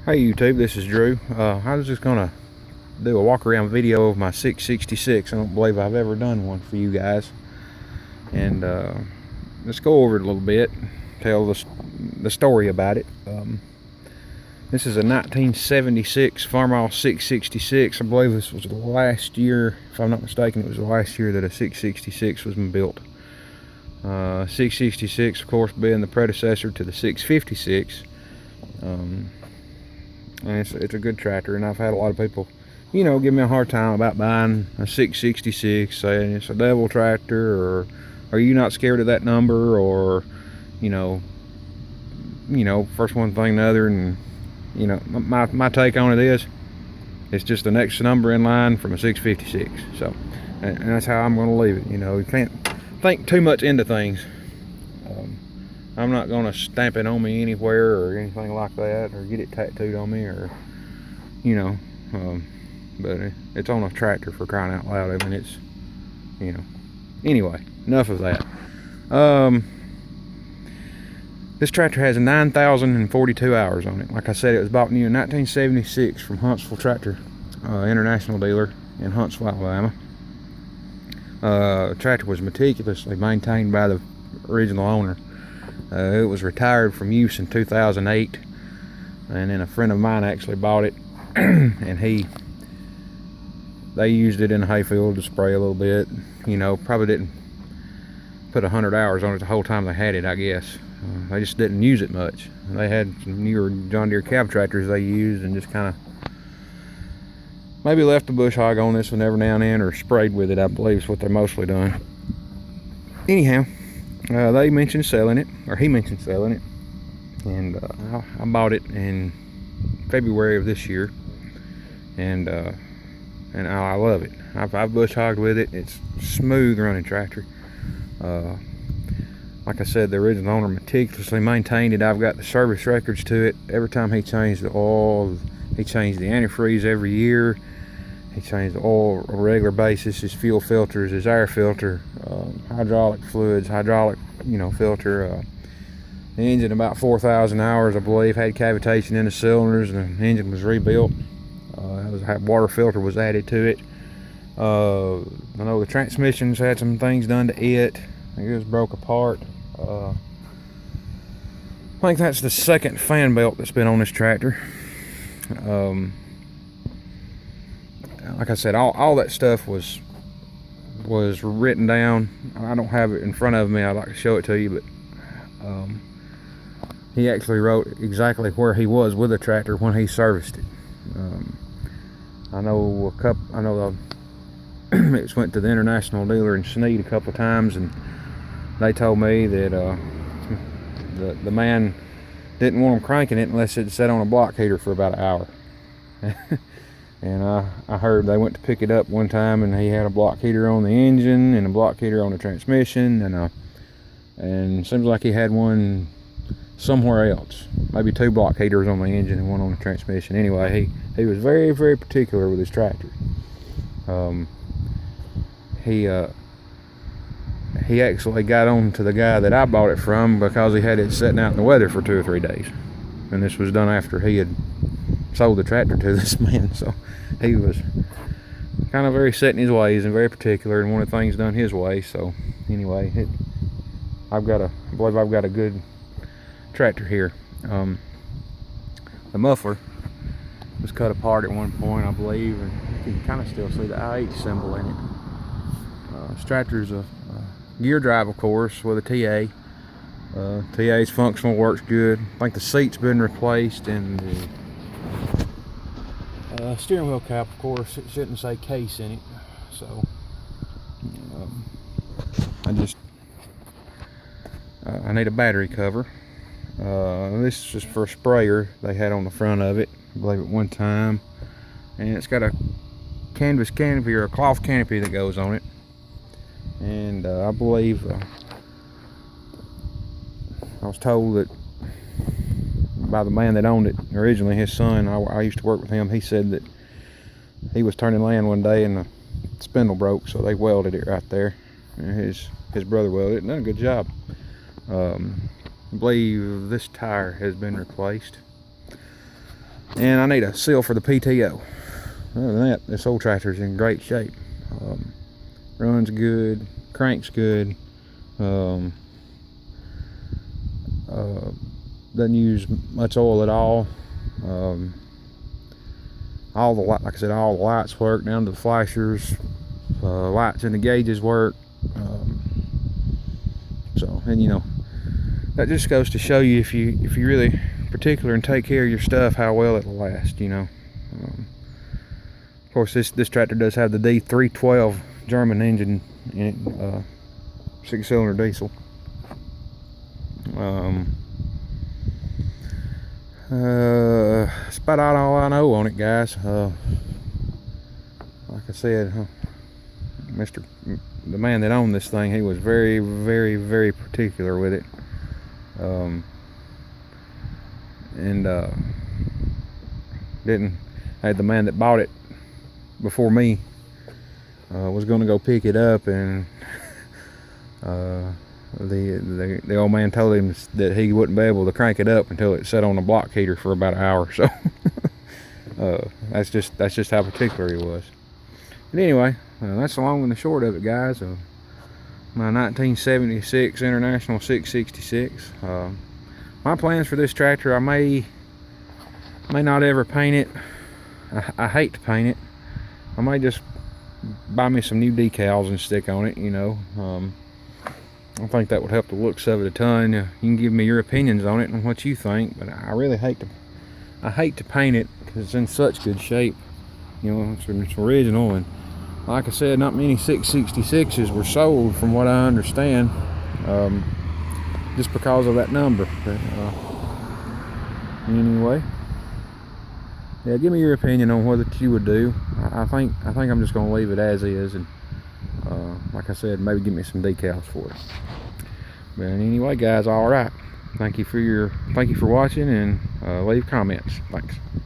Hey YouTube, this is Drew. I was just gonna do a walk around video of my 666. I don't believe I've ever done one for you guys, and let's go over it a little bit, tell the story about it. This is a 1976 Farmall 666. I believe this was the last year, if I'm not mistaken, it was the last year that a 666 was built. 666, of course, being the predecessor to the 656. And it's a good tractor, and I've had a lot of people, give me a hard time about buying a 666, saying it's a devil tractor, or are you not scared of that number, or first one thing the other. And my take on it is, it's just the next number in line from a 656. So, and that's how I'm going to leave it. You can't think too much into things. I'm not going to stamp it on me anywhere or anything like that, or get it tattooed on me, or but it's on a tractor, for crying out loud. I mean, it's anyway, enough of that. This tractor has 9,042 hours on it. Like I said, it was bought new in 1976 from Huntsville Tractor International Dealer in Huntsville, Alabama. The tractor was meticulously maintained by the original owner. It was retired from use in 2008, and then a friend of mine actually bought it, and they used it in the hayfield to spray a little bit. Probably didn't put 100 hours on it the whole time they had it, I guess. They just didn't use it much. They had some newer John Deere cab tractors they used, and just kind of maybe left the bush hog on this one every now and then, or sprayed with it, I believe is what they're mostly done. Anyhow, they mentioned selling it, or he mentioned selling it, and I bought it in February of this year, and I love it. I've bush hogged with it. It's a smooth running tractor. Like I said, the original owner meticulously maintained it. I've got the service records to it. Every time he changed the oil, he changed the antifreeze every year. He changed the oil on a regular basis, his fuel filters, his air filter, hydraulic fluids, hydraulic, filter. The engine, about 4,000 hours, I believe, had cavitation in the cylinders, and the engine was rebuilt. Water filter was added to it. I know the transmissions had some things done to it. I think it was broke apart. I think that's the second fan belt that's been on this tractor. Like I said, all that stuff was written down. I don't have it in front of me. I'd like to show it to you, but he actually wrote exactly where he was with the tractor when he serviced it. I know it's went to the International Dealer in Sneed a couple of times, and they told me that the man didn't want them cranking it unless it sat on a block heater for about an hour. And I heard they went to pick it up one time, and he had a block heater on the engine and a block heater on the transmission, and it seems like he had one somewhere else, maybe two block heaters on the engine and one on the transmission. Anyway, he was very, very particular with his tractor. He actually got on to the guy that I bought it from because he had it sitting out in the weather for 2 or 3 days, and this was done after he had sold the tractor to this man. So he was kind of very set in his ways and very particular, and wanted things done his way. So anyway, I believe I've got a good tractor here. The muffler was cut apart at one point, I believe, and you can kind of still see the IH symbol in it. This tractor is a gear drive, of course, with a TA. TA's functional, works good. I think the seat's been replaced, and the steering wheel cap, of course, it shouldn't say case in it. So I need a battery cover. This is just for a sprayer they had on the front of it, I believe, at one time, and it's got a canvas canopy, or a cloth canopy, that goes on it. And I believe I was told that by the man that owned it originally, his son, I used to work with him, he said that he was turning land one day and the spindle broke, so they welded it right there. And his brother welded it and done a good job. I believe this tire has been replaced. and I need a seal for the PTO. Other than that, this old tractor's in great shape. Runs good, cranks good, doesn't use much oil at all. Like I said, all the lights work down to the flashers. Lights in the gauges work. And you know, that just goes to show you if you really particular and take care of your stuff, how well it'll last. You know. Of course, this tractor does have the D312 German engine in it, 6-cylinder diesel. That's about all I know on it, guys. Like I said, the man that owned this thing, he was very, very, very particular with it. The man that bought it before me was going to go pick it up, and the old man told him that he wouldn't be able to crank it up until it sat on a block heater for about an hour. So that's just how particular he was. But anyway, that's the long and the short of it, guys. My 1976 International 666. My plans for this tractor, I may not ever paint it. I hate to paint it. I might just buy me some new decals and stick on it, you know. I think that would help the looks of it a ton. You can give me your opinions on it and what you think, but I really hate to paint it because it's in such good shape. You know, it's original, and like I said, not many 666s were sold from what I understand, just because of that number. But anyway, yeah, give me your opinion on what you would do. I think I'm just gonna leave it as is, and like I said, maybe give me some decals for it. But anyway, guys, all right. Thank you for watching, and leave comments. Thanks.